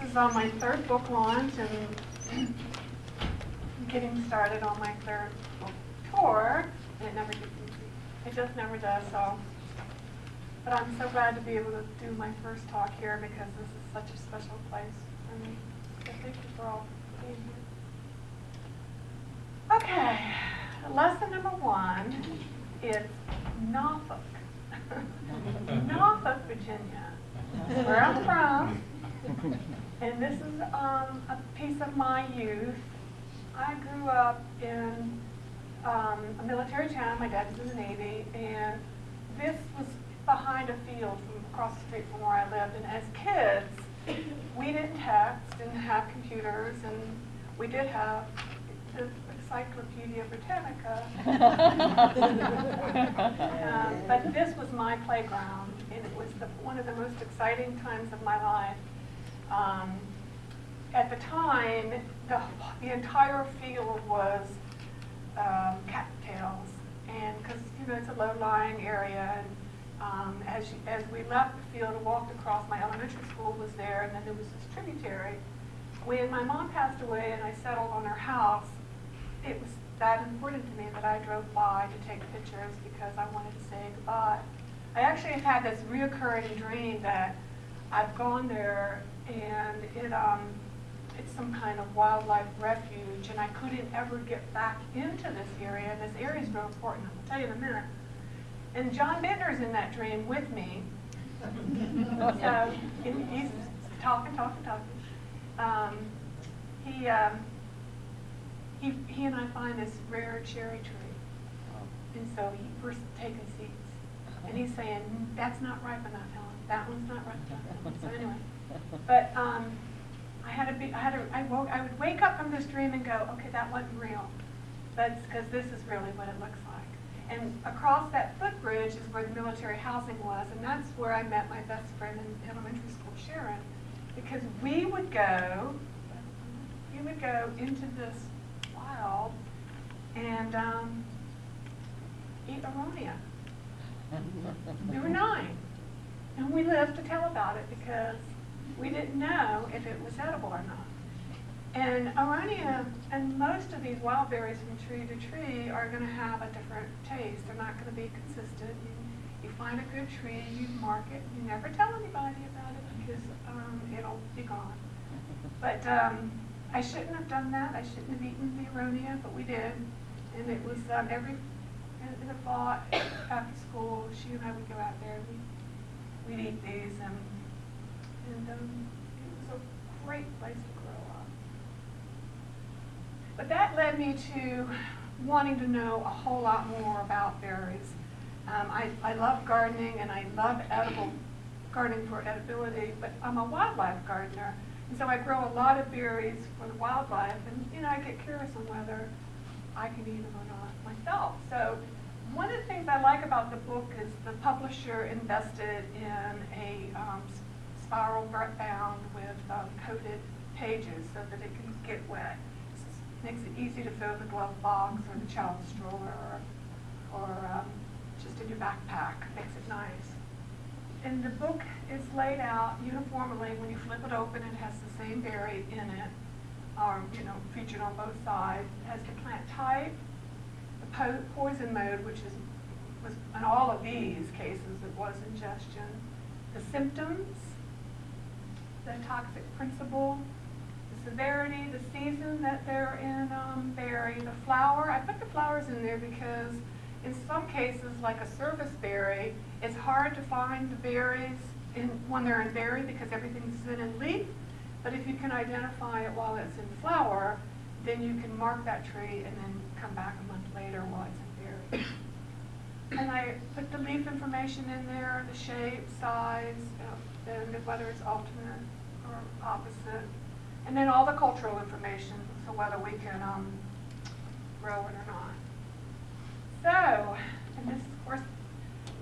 is my third book launch, and getting started on my third book tour, and it never gets easy. It just never does, so. But I'm so glad to be able to do my first talk here because this is such a special place for me. So thank you for all being here. Okay, lesson number 1 is Norfolk. Norfolk, Virginia, where I'm from. And this is a piece of my youth. I grew up in a military town. My dad was in the Navy, and this was behind a field from across the street from where I lived. And as kids, we didn't text, didn't have computers, and we did have the Encyclopedia Britannica. But this was my playground, and it was one of the most exciting times of my life. At the time, the entire field was cattails, and because it's a low-lying area, and as we left the field and walked across, my elementary school was there, and then there was this tributary. When my mom passed away and I settled on her house, it was that important to me that I drove by to take pictures because I wanted to say goodbye. I actually have had this reoccurring dream that I've gone there and it's some kind of wildlife refuge, and I couldn't ever get back into this area, and this area is real important. I'll tell you in a minute. And John Bender's in that dream with me. So he's talking. He and I find this rare cherry tree, and so we're taking seats, and he's saying, "That's not ripe enough, Helen. That one's not ripe enough." So anyway, but I would wake up from this dream and go, "Okay, that wasn't real," but because this is really what it looks like. And across that footbridge is where the military housing was, and that's where I met my best friend in elementary school, Sharon, because we would go into this wild and eat aronia. We were 9, and we lived to tell about it because we didn't know if it was edible or not. And aronia and most of these wild berries from tree to tree are going to have a different taste. They're not going to be consistent. You find a good tree, you mark it. You never tell anybody about it because it'll be gone. But I shouldn't have done that. I shouldn't have eaten the aronia, but we did. And it was in the fall after school, she and I would go out there. We'd eat these, and it was a great place to grow up. But that led me to wanting to know a whole lot more about berries. I love gardening, and I love gardening for edibility, but I'm a wildlife gardener, and so I grow a lot of berries for the wildlife, and I get curious on whether I can eat them or not myself. So one of the things I like about the book is the publisher invested in a spiral bound with coated pages so that it can get wet. Makes it easy to throw in the glove box or the child's stroller or just in your backpack. Makes it nice. And the book is laid out uniformly. When you flip it open, it has the same berry in it, featured on both sides. It has the plant type, the poison mode, which was in all of these cases, it was ingestion, the symptoms, the toxic principle, severity, the season that they're in berry, the flower. I put the flowers in there because in some cases, like a service berry, it's hard to find the berries when they're in berry because everything's in leaf. But if you can identify it while it's in flower, then you can mark that tree and then come back a month later while it's in berry. And I put the leaf information in there, the shape, size, and whether it's alternate or opposite. And then all the cultural information, so whether we can grow it or not. So, and this is, of course,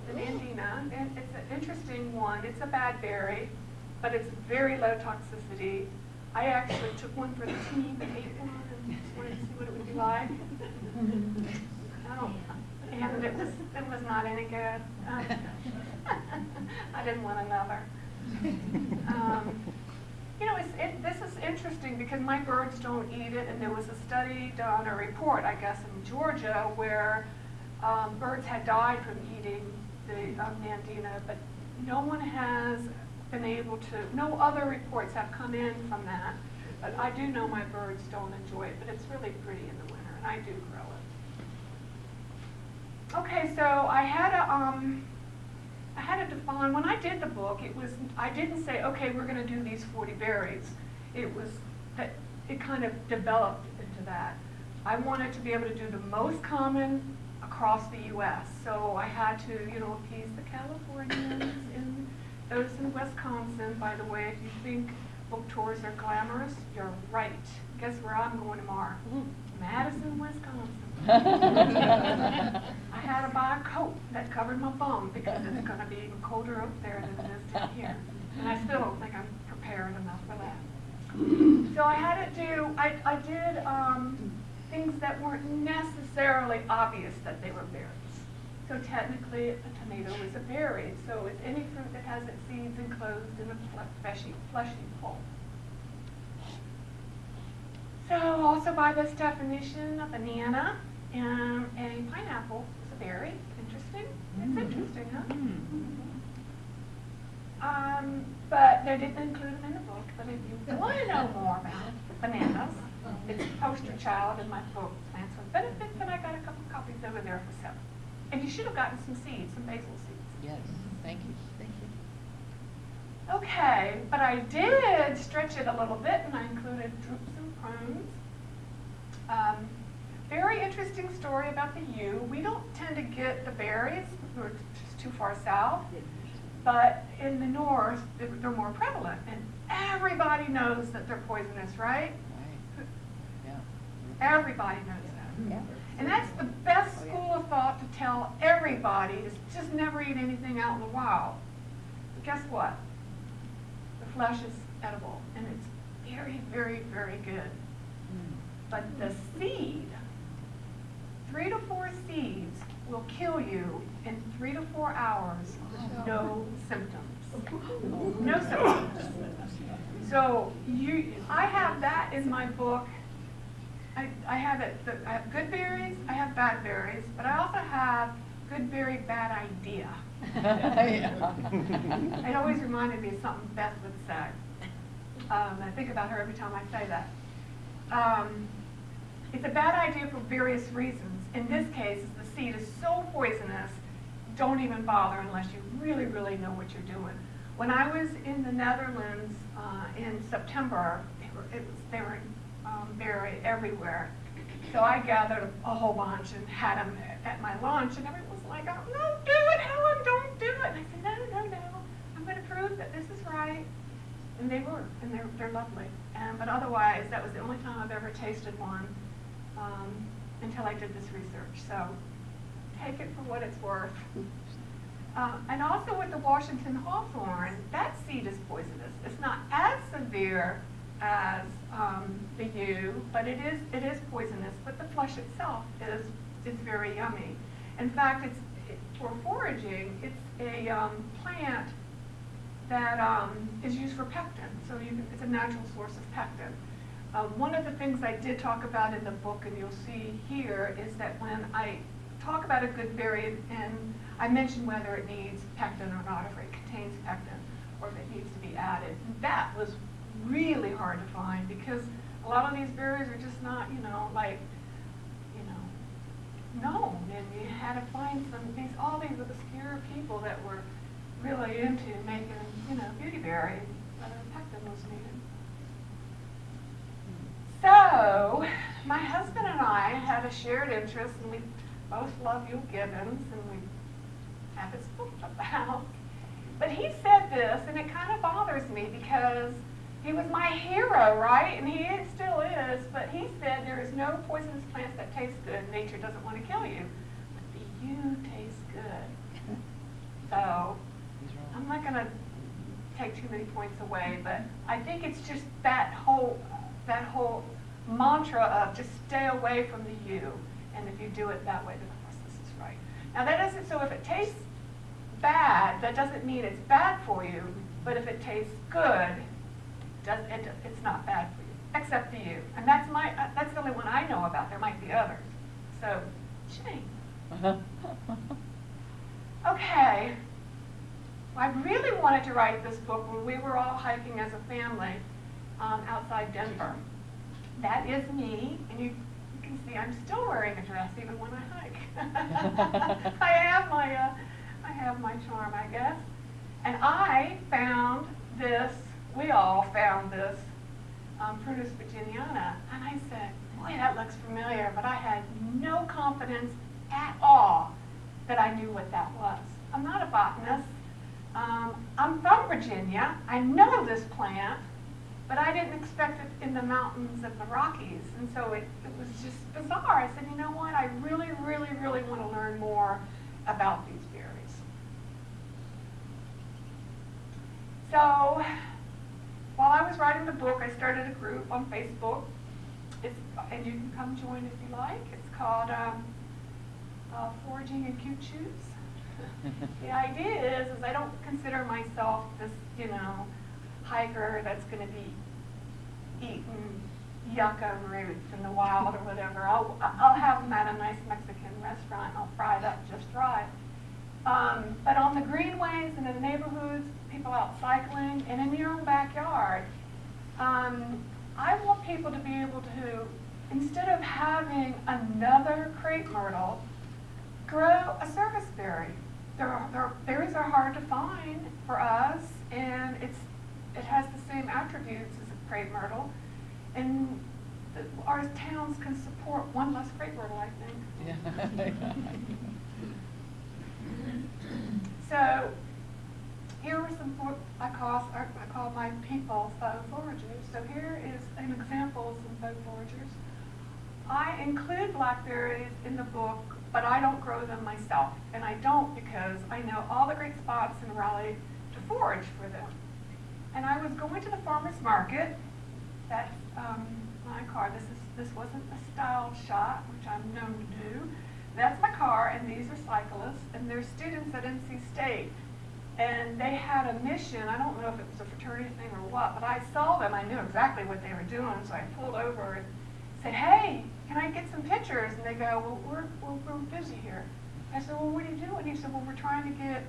the Nandina, and it's an interesting one. It's a bad berry, but it's very low toxicity. I actually took one for the team and ate one and just wanted to see what it would be like. And it was not any good. I didn't want another. interesting because my birds don't eat it, and there was a study done, a report, I guess, in Georgia where birds had died from eating the nandina, but no one has been able to, no other reports have come in from that. But I do know my birds don't enjoy it, but it's really pretty in the winter, and I do grow it. Okay, so I had to define, when I did the book, I didn't say, okay, we're going to do these 40 berries. It kind of developed into that. I wanted to be able to do the most common across the U.S. So I had to, appease the Californians and those in Wisconsin. By the way, if you think book tours are glamorous, you're right. Guess where I'm going tomorrow? Madison, Wisconsin. I had to buy a coat that covered my bum because it's going to be even colder up there than it is down here. And I still don't think I'm prepared enough for that. So I had to do, I did things that weren't necessarily obvious that they were berries. So technically, a tomato is a berry. So it's any fruit that has its seeds enclosed in a fleshy pulp. So also by this definition, a banana and a pineapple is a berry. Interesting? It's interesting, huh? But they didn't include them in the book. But if you want to know more about bananas, it's a poster child in my book, Plants with Benefits, and I got a couple copies over there for sale. And you should have gotten some seeds, some basil seeds. Yes, thank you, thank you. Okay, but I did stretch it a little bit, and I included drupes and prunes. Very interesting story about the yew. We don't tend to get the berries, we're just too far south, but in the north, they're more prevalent, and everybody knows that they're poisonous, right? Right, yeah. Everybody knows that. Yeah. And that's the best school of thought to tell everybody is just never eat anything out in the wild. But guess what? The flesh is edible, and it's very, very, very good. But the seed, 3 to 4 seeds, will kill you in 3 to 4 hours. No symptoms. No symptoms. So I have that in my book. I have good berries, I have bad berries, but I also have good berry, bad idea. It always reminded me of something Beth would say. I think about her every time I say that. It's a bad idea for various reasons. In this case, the seed is so poisonous, don't even bother unless you really, really know what you're doing. When I was in the Netherlands in September, they were berry everywhere. So I gathered a whole bunch and had them at my lunch, and everyone was like, oh, don't do it, Helen, don't do it. And I said, no, I'm going to prove that this is right. And they were, and they're lovely. But otherwise, that was the only time I've ever tasted one until I did this research. So take it for what it's worth. And also with the Washington hawthorn, that seed is poisonous. It's not as severe as the yew, but it is poisonous. But the flesh itself is very yummy. In fact, for foraging, it's a plant that is used for pectin. So it's a natural source of pectin. One of the things I did talk about in the book, and you'll see here, is that when I talk about a good berry, and I mention whether it needs pectin or not, if it contains pectin, or if it needs to be added. That was really hard to find because a lot of these berries are just not, known. And you had to find all these obscure people that were really into making, Beautyberry, whether pectin was needed. So, my husband and I had a shared interest, and we both love Yule Gibbons, and we have his book about. But he said this, and it kind of bothers me because he was my hero, right? And he still is, but he said there is no poisonous plants that taste good. Nature doesn't want to kill you. But the yew tastes good. So, I'm not going to take too many points away, but I think it's just that whole mantra of just stay away from the yew. And if you do it that way, then of course this is right. Now that doesn't, so if it tastes bad, that doesn't mean it's bad for you, but if it tastes good, it's not bad for you. except for you. And that's the only one I know about. There might be others. So, shame. Okay. I really wanted to write this book when we were all hiking as a family outside Denver. That is me, and you can see I'm still wearing a dress even when I hike. I have my charm, I guess. And I found this, we all found this Prunus virginiana, and I said, boy, that looks familiar, but I had no confidence at all that I knew what that was. I'm not a botanist. I'm from Virginia. I know this plant, but I didn't expect it in the mountains of the Rockies, and so it was just bizarre. I said, you know what, I really, really, really want to learn more about these berries. So, while I was writing the book, I started a group on Facebook, and you can come join if you like. It's called Foraging in Cute Shoes. The idea is I don't consider myself this, hiker that's going to be eating yucca roots in the wild or whatever. I'll have them at a nice Mexican restaurant, and I'll fry it up just right. But on the greenways and in the neighborhoods, people out cycling, and in your own backyard, I want people to be able to, instead of having another crepe myrtle, grow a service berry. Berries are hard to find for us, and it has the same attributes as a crepe myrtle, and our towns can support one less crepe myrtle, I think. Yeah. So here are some I call my people faux foragers. So here is an example of some faux foragers. I include blackberries in the book, but I don't grow them myself, and I don't because I know all the great spots in Raleigh to forage for them. And I was going to the farmer's market. That's my car. This wasn't a styled shot, which I'm known to do. That's my car, and these are cyclists, and they're students at NC State. And they had a mission. I don't know if it was a fraternity thing or what, but I saw them. I knew exactly what they were doing, so I pulled over and said, hey, can I get some pictures? And they go, well, we're busy here. I said, well, what are you doing? He said, well, we're trying to get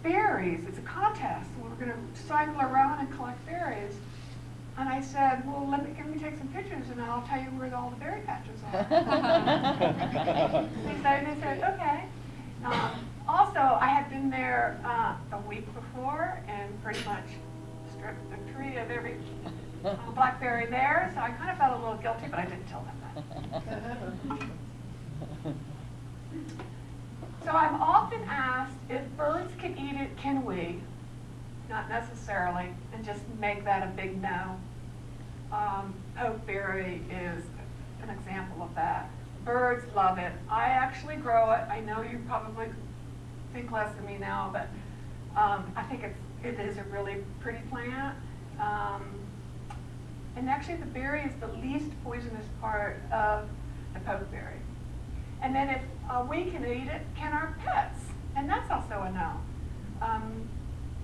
berries. It's a contest. We're going to cycle around and collect berries. And I said, well, let me take some pictures, and I'll tell you where all the berry patches are. They said, okay. Also, I had been there a week before and pretty much stripped the tree of every blackberry there, so I kind of felt a little guilty, but I didn't tell them that. So I'm often asked, if birds can eat it, can we? Not necessarily, and just make that a big no. Pokeberry is an example of that. Birds love it. I actually grow it. I know you probably think less of me now, but I think it is a really pretty plant. And actually the berry is the least poisonous part of the pokeberry. And then if we can eat it, can our pets? And that's also a no.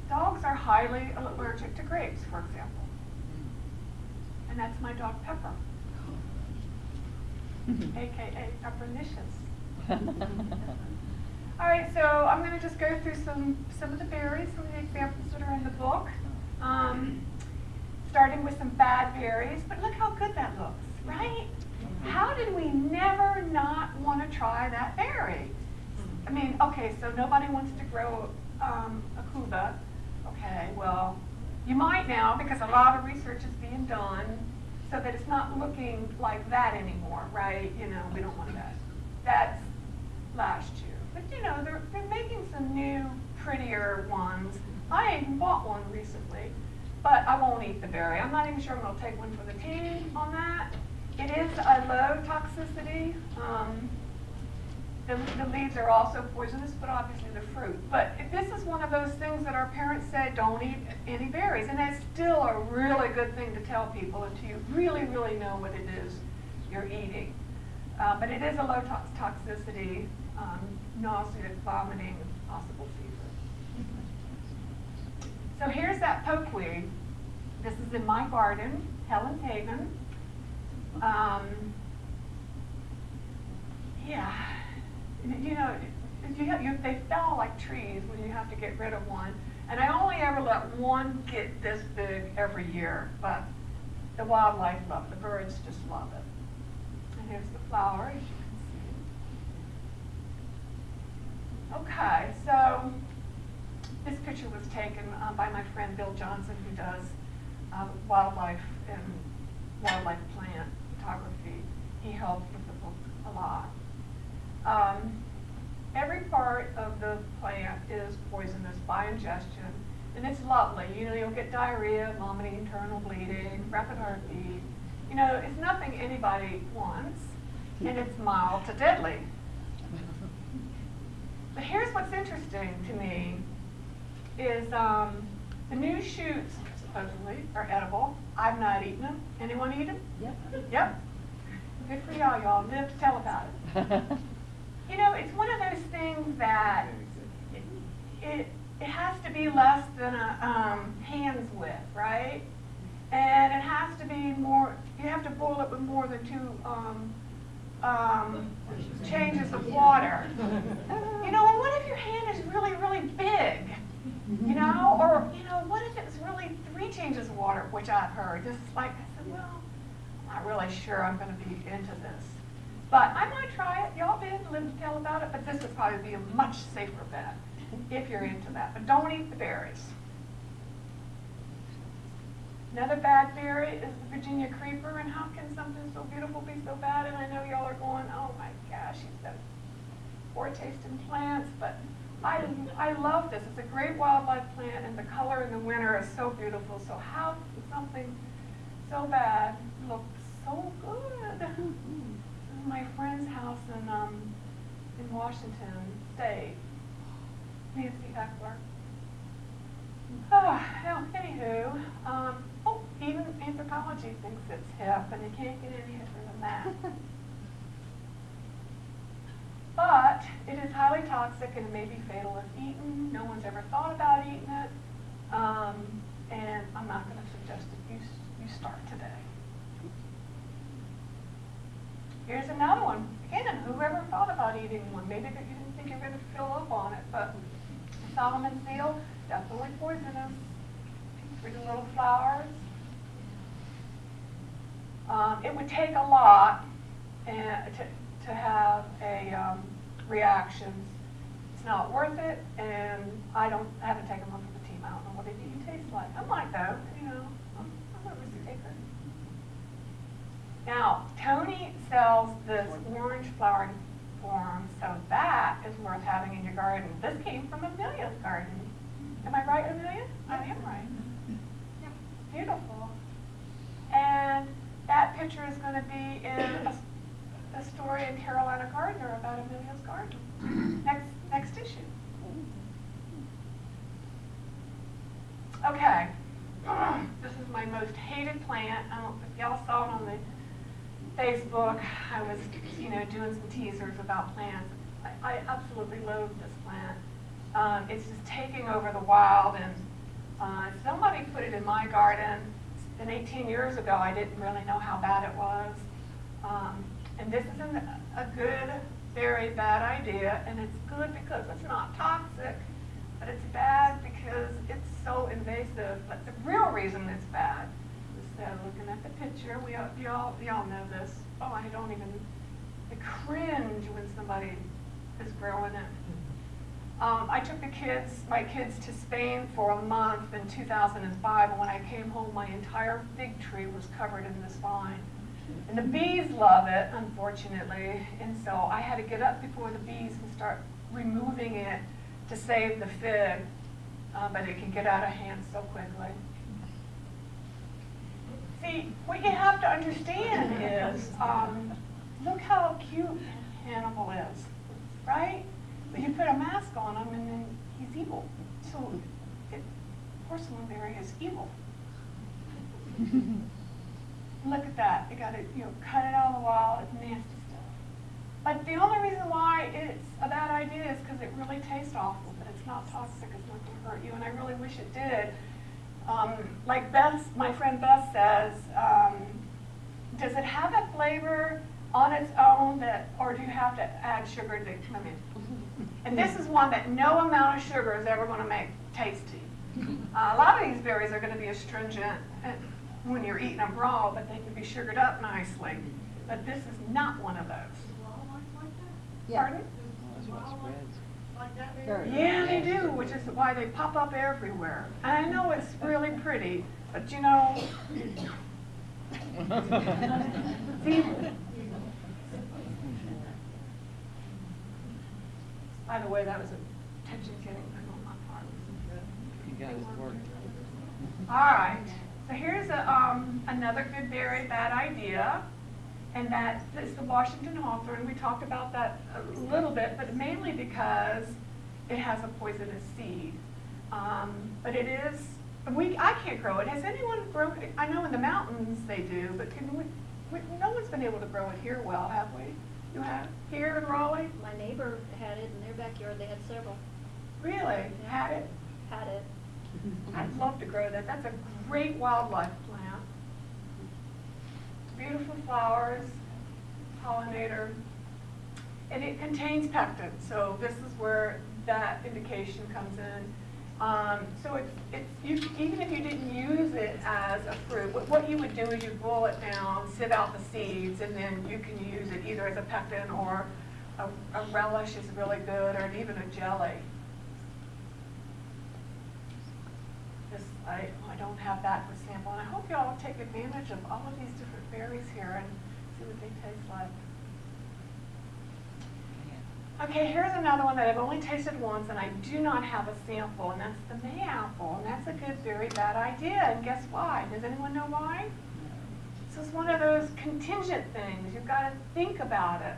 Dogs are highly allergic to grapes, for example. And that's my dog Pepper, a.k.a. Pepernicious. All right, so I'm going to just go through some of the berries, some of the examples that are in the book, starting with some bad berries. But look how good that looks, right? How did we never not want to try that berry? I mean, okay, so nobody wants to grow a cuba. Okay, well, you might now because a lot of research is being done so that it's not looking like that anymore, right? You know, we don't want that. That's last year. But you know, they're making some new, prettier ones. I even bought one recently, but I won't eat the berry. I'm not even sure I'm going to take one for the team on that. It is a low toxicity. The leaves are also poisonous, but obviously the fruit. But this is one of those things that our parents said, don't eat any berries. And that's still a really good thing to tell people until you really, really know what it is you're eating. But it is a low toxicity, nausea, vomiting, possible fever. So here's that pokeweed. This is in my garden, Helen's Haven. Yeah, they fell like trees when you have to get rid of one. And I only ever let one get this big every year, but the wildlife love it, the birds just love it. And here's the flower, as you can see. Okay, so this picture was taken by my friend Bill Johnson, who does wildlife and wildlife plant photography. He helped with the book a lot. Every part of the plant is poisonous by ingestion, and it's lovely. You'll get diarrhea, vomiting, internal bleeding, rapid heartbeat. It's nothing anybody wants, and it's mild to deadly. But here's what's interesting to me is the new shoots, supposedly, are edible. I've not eaten them. Anyone eat them? Yep. Yep. Good for y'all. Y'all live to tell about it. It's one of those things that it has to be less than a hand's width, right? And it has to be more, you have to boil it with more than 2 changes of water. And what if your hand is really, really big? Or what if it was really 3 changes of water, which I've heard. Just like, I said, well, I'm not really sure I'm going to be into this. But I might try it. Y'all did live to tell about it, but this would probably be a much safer bet if you're into that. But don't eat the berries. Another bad berry is the Virginia creeper, and how can something so beautiful be so bad? And I know y'all are going, oh my gosh, she's got poor taste in plants, but I love this. It's a great wildlife plant, and the color in the winter is so beautiful. So how can something so bad look so good? This is my friend's house in Washington State, Nancy Eckler. Anywho, even anthropology thinks it's hip, and you can't get any hipper than that. But it is highly toxic and it may be fatal if eaten. No one's ever thought about eating it, and I'm not going to suggest that you start today. Here's another one. Again, whoever thought about eating one? Maybe that you didn't think you were going to fill up on it, but Solomon seal, definitely poisonous. Pretty little flowers. It would take a lot to have a reactions. It's not worth it, and I haven't taken one for the team. I don't know what it even tastes like. I might though, I'm a risk taker. Now, Tony sells this orange flowering form, so that is worth having in your garden. This came from Amelia's garden. Am I right, Amelia? I am right. Beautiful. And that picture is going to be in a story in Carolina Gardener about Amelia's garden. Next issue. Okay. This is my most hated plant. I don't know if y'all saw it on the Facebook. I was, doing some teasers about plants. I absolutely loathe this plant. It's just taking over the wild, and somebody put it in my garden. It's been 18 years ago. I didn't really know how bad it was. And this isn't a good, very bad idea, and it's good because it's not toxic, but it's bad because it's so invasive. But the real reason it's bad is looking at the picture, we all know this. Oh, I cringe when somebody is growing it. I took my kids to Spain for a month in 2005, and when I came home, my entire fig tree was covered in this vine. And the bees love it, unfortunately, and so I had to get up before the bees and start removing it to save the fig, but it can get out of hand so quickly. See, what you have to understand is, look how cute Hannibal is, right? But you put a mask on him and then he's evil. So, porcelainberry is evil. Look at that. You got to cut it out of the wild. It's nasty stuff. But the only reason why it's a bad idea is because it really tastes awful, but it's not toxic. It's not going to hurt you, and I really wish it did. Like my friend Beth says, does it have a flavor on its own or do you have to add sugar to come in? And this is one that no amount of sugar is ever going to make tasty. A lot of these berries are going to be astringent when you're eating them raw, but they can be sugared up nicely. But this is not one of those. Yeah. Pardon? Very Yeah, they do, which is why they pop up everywhere. And I know it's really pretty, but you know, see, by the way, that was attention getting on my part. You guys work. All right, so here's another good berry, bad idea, and that is the Washington hawthorn. We talked about that a little bit, but mainly because it has a poisonous seed. But it is, I can't grow it. Has anyone grown it? I know in the mountains they do, but no one's been able to grow it here well, have we? You have? Here in Raleigh? My neighbor had it in their backyard. They had several. Really? Had it? Had it. I'd love to grow that. That's a great wildlife plant. Beautiful flowers, pollinator, and it contains pectin. So this is where that indication comes in. So even if you didn't use it as a fruit, what you would do is you boil it down, sieve out the seeds, and then you can use it either as a pectin or a relish is really good, or even a jelly. I don't have that for sample, and I hope you all take advantage of all of these different berries here and see what they taste like. Okay, here's another one that I've only tasted once, and I do not have a sample, and that's the Mayapple, and that's a good, very bad idea, and guess why? Does anyone know why? So it's one of those contingent things. You've got to think about it.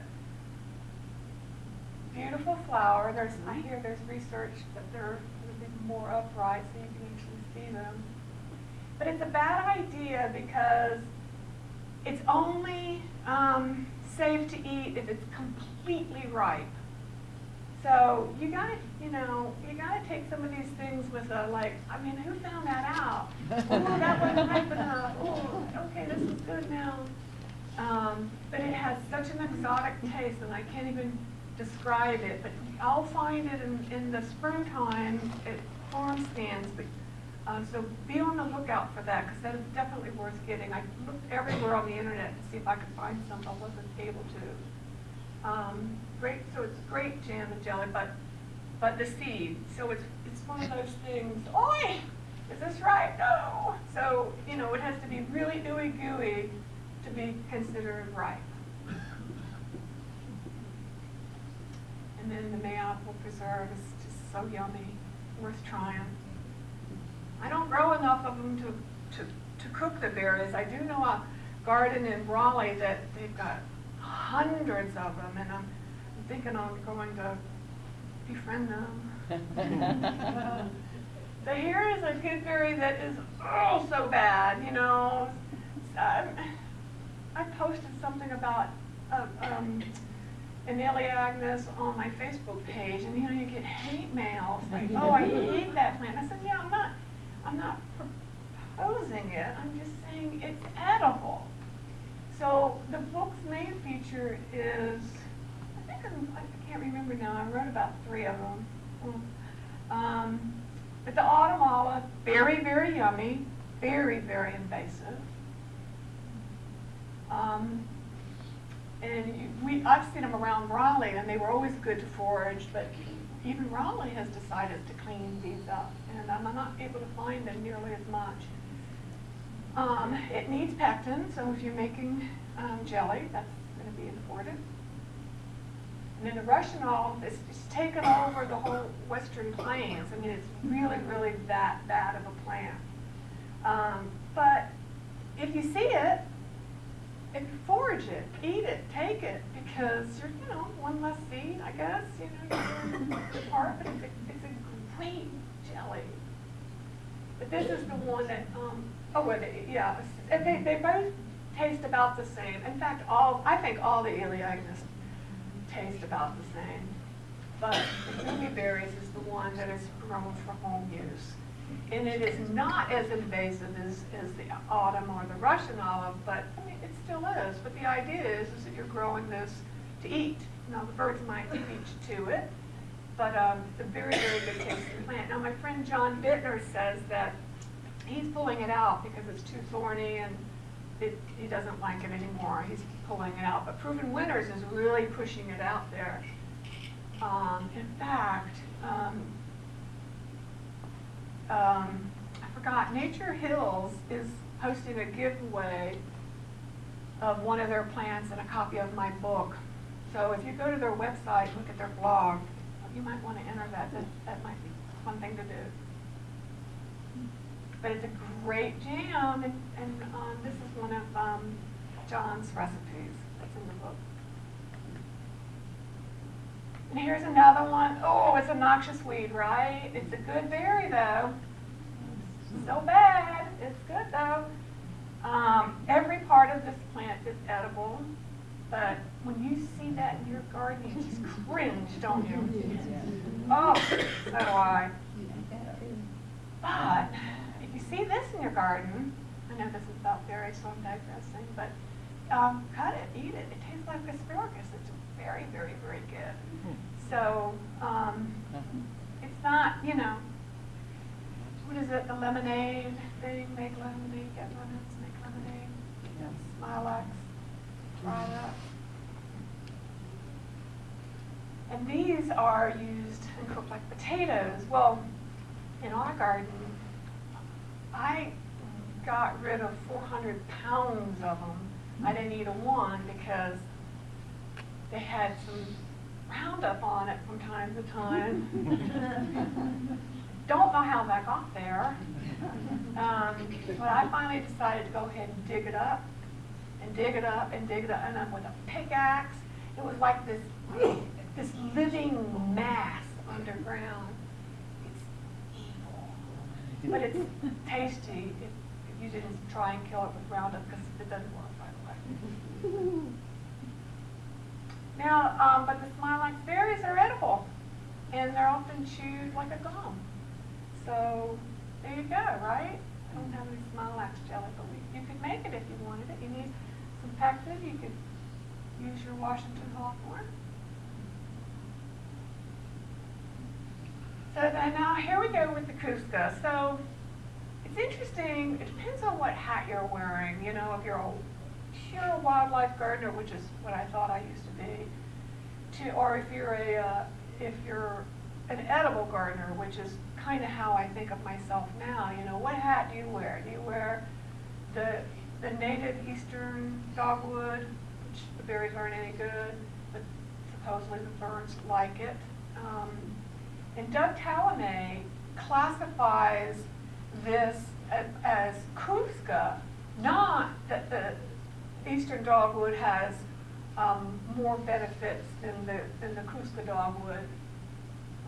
Beautiful flower. I hear there's research that they're a bit more upright, so you can actually see them. But it's a bad idea because it's only safe to eat if it's completely ripe. So you gotta take some of these things with who found that out? Oh, that wasn't ripe enough. Oh, okay, this is good now. But it has such an exotic taste, and I can't even describe it. But I'll find it in the springtime at farm stands. But so be on the lookout for that, because that is definitely worth getting. I looked everywhere on the internet to see if I could find some. I wasn't able to. Great, so it's great jam and jelly, but the seed. So it's one of those things. Oi, is this right? No. So it has to be really ooey gooey to be considered ripe. And then the Mayapple preserve is just so yummy, worth trying. I don't grow enough of them to cook the berries. I do know a garden in Raleigh that they've got hundreds of them, and I'm thinking I'm going to befriend them. So here is a good berry that is so bad, I posted something about an Elaeagnus on my Facebook page, and you get hate mail. It's like, oh, I hate that plant. I said, yeah, I'm not proposing it. I'm just saying it's edible. So the book's main feature is, I can't remember now, I wrote about 3 of them. But the autumn olive, very, very yummy, very, very invasive. And I've seen them around Raleigh, and they were always good to forage, but even Raleigh has decided to clean these up, and I'm not able to find them nearly as much. It needs pectin, so if you're making jelly, that's going to be important. And then the Russian olive is taken over the whole western plains. I mean, it's really, really that bad of a plant. But if you see it, if you forage it, eat it, take it, because you're, one less seed, I guess, you're part, but it's a great jelly. But this is the one that, they both taste about the same. In fact, I think all the Elaeagnus taste about the same. But the Beautyberries is the one that is grown for home use. And it is not as invasive as the autumn or the Russian olive, but I mean, it still is. But the idea is that you're growing this to eat. Now, the birds might teach to it, but it's a very, very good tasting plant. Now, my friend John Bittner says that he's pulling it out because it's too thorny and he doesn't like it anymore. He's pulling it out. But Proven Winners is really pushing it out there. In fact, I forgot, Nature Hills is hosting a giveaway of one of their plants and a copy of my book. So if you go to their website, look at their blog, you might want to enter that. That might be a fun thing to do. But it's a great jam, and this is one of John's recipes that's in the book. And here's another one. Oh, it's a noxious weed, right? It's a good berry, though. So bad. It's good, though. Every part of this plant is edible, but when you see that in your garden, you just cringe, don't you? Oh, so do I. But if you see this in your garden, I know this is about berries, so I'm digressing, but cut it, eat it. It tastes like asparagus. It's very, very, very good. So it's not, you know, what is it, the lemonade thing? Make lemonade, get lemons, make lemonade. Yes. Smilex, try that. And these are used and cooked like potatoes. Well, in our garden, I got rid of 400 pounds of them. I didn't eat a one because they had some Roundup on it from time to time. Don't know how that got there. But I finally decided to go ahead and dig it up, and dig it up, and dig it up, and with a pickaxe. It was like this living mass underground. It's evil, but it's tasty if you didn't try and kill it with Roundup, because it doesn't work, by the way. Now, but the Smilex berries are edible, and they're often chewed like a gum. So there you go, right? I don't have any Smilex jelly, but you could make it if you wanted it. You need some pectin. You could use your Washington Hawthorn. So then now here we go with the Cusca. So it's interesting. It depends on what hat you're wearing. You know, if you're a pure wildlife gardener, which is what I thought I used to be, or if you're an edible gardener, which is kind of how I think of myself now. You know, what hat do you wear? Do you wear the native eastern dogwood, which the berries aren't any good, but supposedly the birds like it? And Doug Tallamay classifies this as Cusca, not that the eastern dogwood has more benefits than the Cusca dogwood.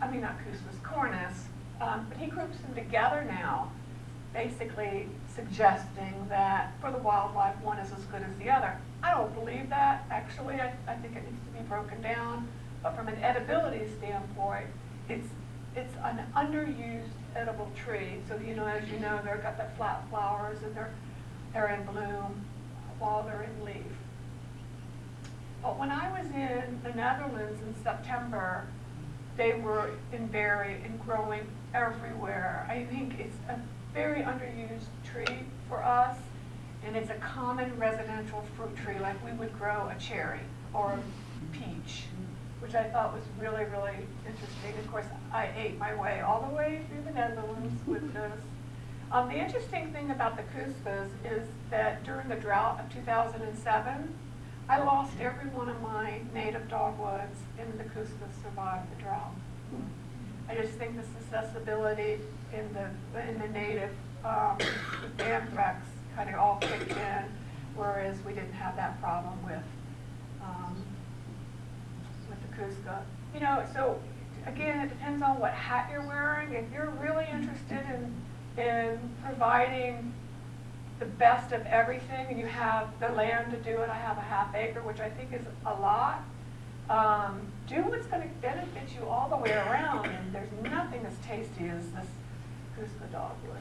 I mean, not Cusca's cornus, but he groups them together now, basically suggesting that for the wildlife, one is as good as the other. I don't believe that, actually. I think it needs to be broken down. But from an edibility standpoint, it's an underused edible tree. So, you know, as you know, they've got that flat flowers and they're in bloom while they're in leaf. But when I was in the Netherlands in September, they were in berry and growing everywhere. I think it's a very underused tree for us, and it's a common residential fruit tree, like we would grow a cherry or a peach, which I thought was really, really interesting. Of course, I ate my way all the way through the Netherlands with this. The interesting thing about the Cuscas is that during the drought of 2007, I lost every one of my native dogwoods, and the Cuscas survived the drought. I just think the susceptibility in the native with anthrax kind of all kicked in, whereas we didn't have that problem with the Cusca. You know, so again, it depends on what hat you're wearing. If you're really interested in providing the best of everything, and you have the land to do it. I have a half acre, which I think is a lot. Do what's going to benefit you all the way around, and there's nothing as tasty as this goose the dogwood.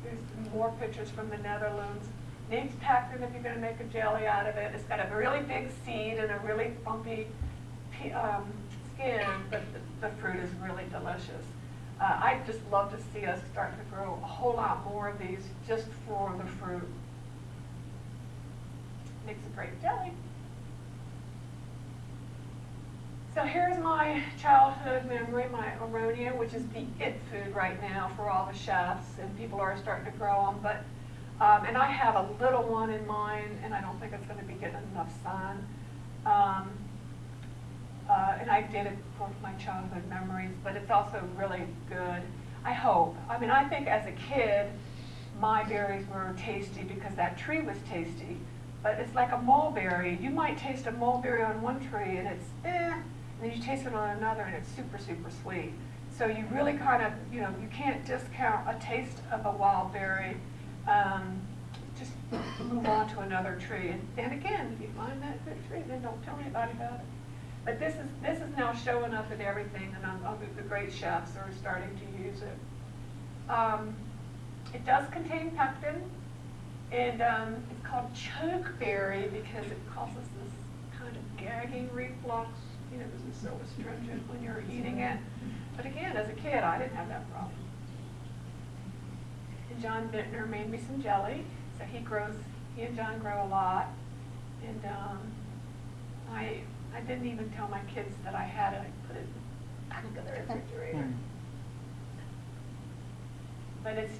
Here's some more pictures from the Netherlands. Name's pectin if you're going to make a jelly out of it. It's got a really big seed and a really bumpy skin, but the fruit is really delicious. I just love to see us start to grow a whole lot more of these just for the fruit. Makes a great jelly. So here's my childhood memory, my aronia, which is the it food right now for all the chefs, and people are starting to grow them. But and I have a little one in mine, and I don't think it's going to be getting enough sun. And I did it for my childhood memories, but it's also really good. I hope. I mean, I think as a kid, my berries were tasty because that tree was tasty. But it's like a mulberry. You might taste a mulberry on one tree, and it's and then you taste it on another, and it's super, super sweet. So you really kind of, you can't discount a taste of a wild berry. Just move on to another tree. And again, if you find that good tree, then don't tell anybody about it. But this is now showing up in everything, and the great chefs are starting to use it. It does contain pectin, and it's called chokeberry because it causes this kind of gagging reflux. This is so astringent when you're eating it. But again, as a kid, I didn't have that problem. And John Bittner made me some jelly, so he and John grow a lot, and I didn't even tell my kids that I had it. I put it back in the refrigerator. But it's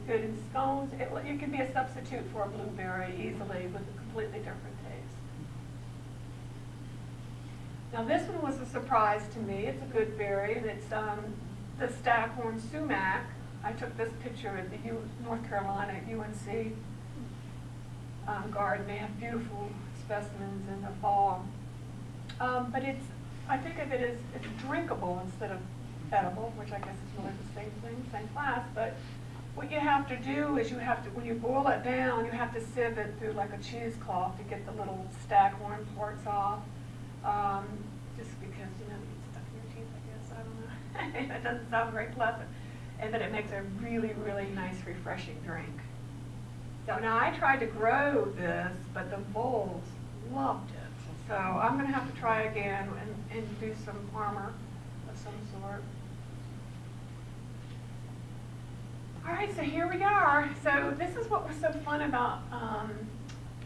good in scones. It can be a substitute for a blueberry easily with a completely different taste. Now this one was a surprise to me. It's a good berry, and it's the staghorn sumac. I took this picture at the North Carolina UNC garden. They have beautiful specimens in the fall. But I think of it as it's drinkable instead of edible, which I guess is really the same thing, same class. But what you have to do is when you boil it down, you have to sieve it through like a cheesecloth to get the little staghorn parts off. Just because, it's stuck in your teeth, I guess. I don't know. It doesn't sound very pleasant. But it makes a really, really nice, refreshing drink. So now I tried to grow this, but the voles loved it. So I'm going to have to try again and do some armor of some sort. All right, so here we are. So this is what was so fun about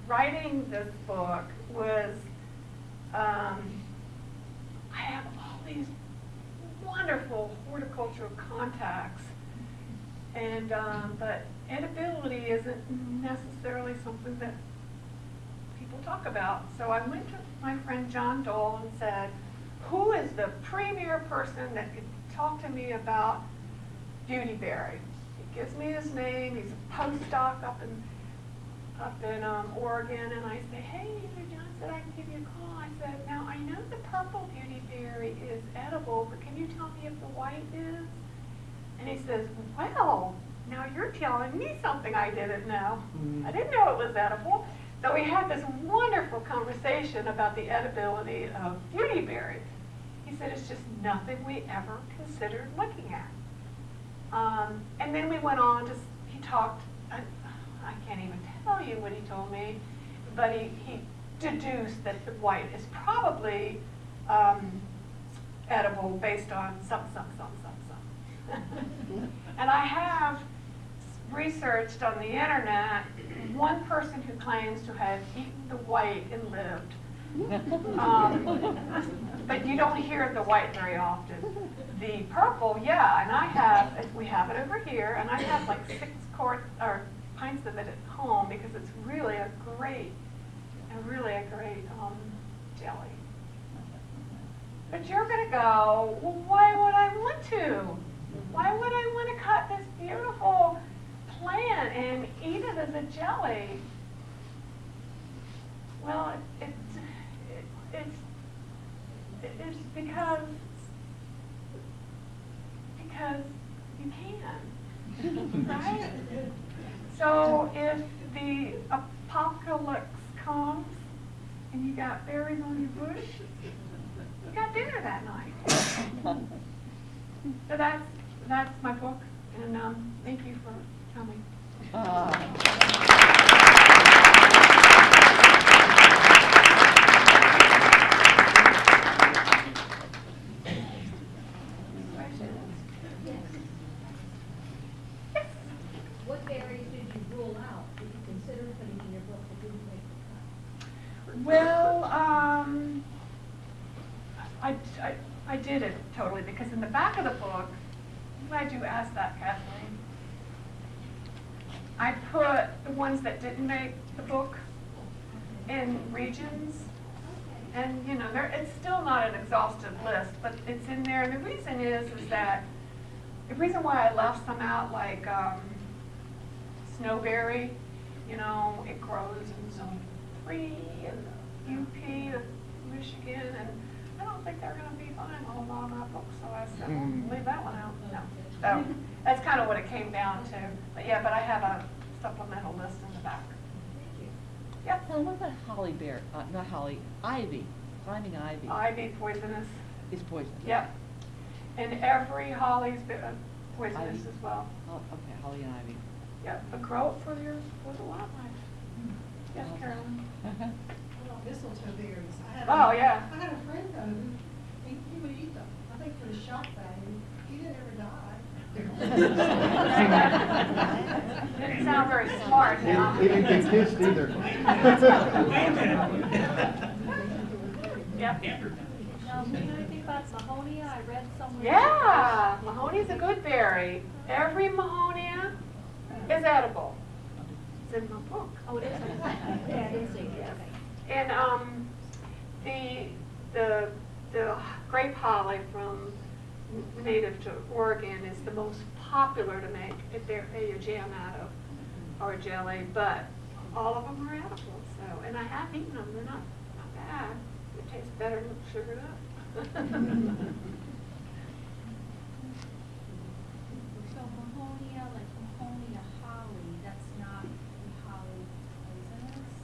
writing this book was I have all these wonderful horticultural contacts, and but edibility isn't necessarily something that people talk about. So I went to my friend John Dole and said, who is the premier person that could talk to me about Beautyberry? He gives me his name. He's a postdoc up in Oregon, and I say, hey, John said I can give you a call. I said, now I know the purple Beautyberry is edible, but can you tell me if the white is? And he says, well, now you're telling me something I didn't know. I didn't know it was edible. So we had this wonderful conversation about the edibility of Beautyberry. He said it's just nothing we ever considered looking at. And then we went on to, he talked, I can't even tell you what he told me, but he deduced that the white is probably edible based on some. And I have researched on the internet one person who claims to have eaten the white and lived. But you don't hear the white very often. The purple, yeah, and we have it over here, and I have like 6 pints of it at home because it's really a great jelly. But you're going to go, well, why would I want to? Why would I want to cut this beautiful plant and eat it as a jelly? Well, it's because you can, right? So if the apocalypse comes and you got berries on your bush, you got dinner that night. So that's my book, and thank you for coming. What berries did you rule out? Did you consider putting in your book that didn't make the cut? Well, I did it totally, because in the back of the book, I'm glad you asked that, Kathleen. I put the ones that didn't make the book in regions. And, you know, it's still not an exhaustive list, but it's in there. And the reason is that, the reason why I left some out, like snowberry, you know, it grows in zone 3 in the UP of Michigan, and I don't think they're going to be fine all along our book, so I said, well, leave that one out. No. So that's kind of what it came down to. But yeah, but I have a supplemental list in the back. Yeah. Helen, what about holly bear? Not holly, ivy. Climbing ivy. Ivy poisonous. Is poisonous. Yep. And every holly's poisonous Ivy. as well. Oh, okay, holly and ivy. Yep. But grow it for the wildlife. Yes, Carolyn. Mistletoe berries. Oh, yeah. I had a friend though who he would eat them. I think for the shock value, he didn't ever die. Didn't sound very smart. Now. He didn't get kissed either. Yep. Now, do you know anything about Mahonia? I read somewhere. Yeah, Mahoney's a good berry. Every Mahonia is edible. It's in my book. Oh, it is? Yeah, I didn't see it. Okay. And the grape holly from native to Oregon is the most popular to make a jam out of, or a jelly, but all of them are edible. So, and I have eaten them. They're not bad. It tastes better than sugared up. So Mahonia, like Mahonia holly, that's not holly poisonous?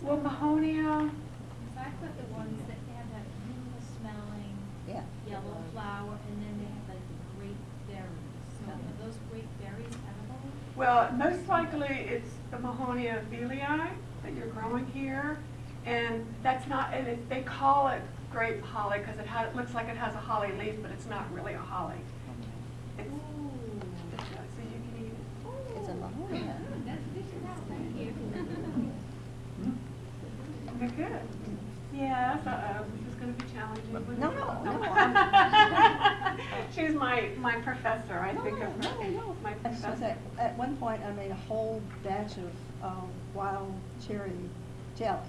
Well, Mahonia, Because I put the ones that have that beautiful smelling Yeah. yellow flower, and then they have like the grape berries. So are those grape berries edible? well, most likely it's the Mahonia Elaeagnus that you're growing here, and that's not. And they call it grape holly because it looks like it has a holly leaf, but it's not really a holly. It's, so you can eat it. It's a Mahonia. That's good to know, thank you. They're good. Yes, this is going to be challenging. No, no. She's my professor, I think of her. No. My I was gonna say, professor. at one point, I made a whole batch of wild cherry jelly.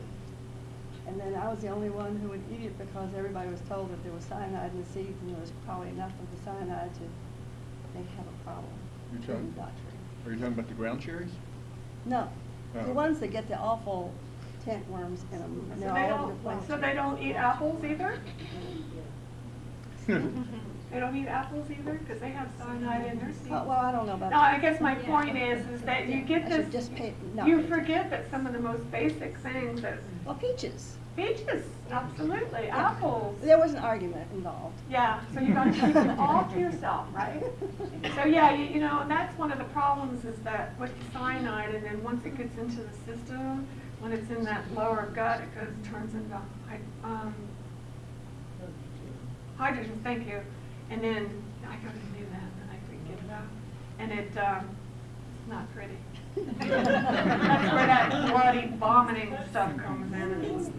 And then I was the only one who would eat it because everybody was told that there was cyanide in the seeds, and there was probably enough of the cyanide to maybe have a problem. You're talking- with doctoring. Are you talking about the ground cherries? No, Oh. the ones that get the awful tent worms in them, and So they're they all over the place. don't. So they don't eat apples either. They don't eat apples either because they have cyanide in their seeds. Well, I don't know about No, that. I guess my point is that you get I this. should just pay, no. You forget that some of the most basic things that Well, peaches. peaches, absolutely, apples. There was an argument involved. Yeah, so you gotta keep it all to yourself, right? So yeah, you know, and that's one of the problems is that with the cyanide, and then once it gets into the system, when it's in that lower gut, it turns into hydrogen, thank you. And then I go to do that, and I forget it out. And it's not pretty. That's where that bloody vomiting stuff comes in.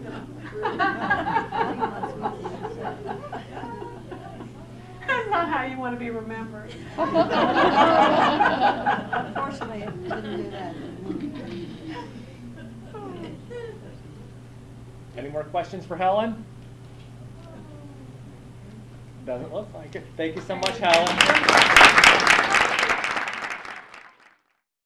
That's not how you want to be remembered. Unfortunately, it didn't do that. Any more questions for Helen? Doesn't look like it. Thank you so much, Helen.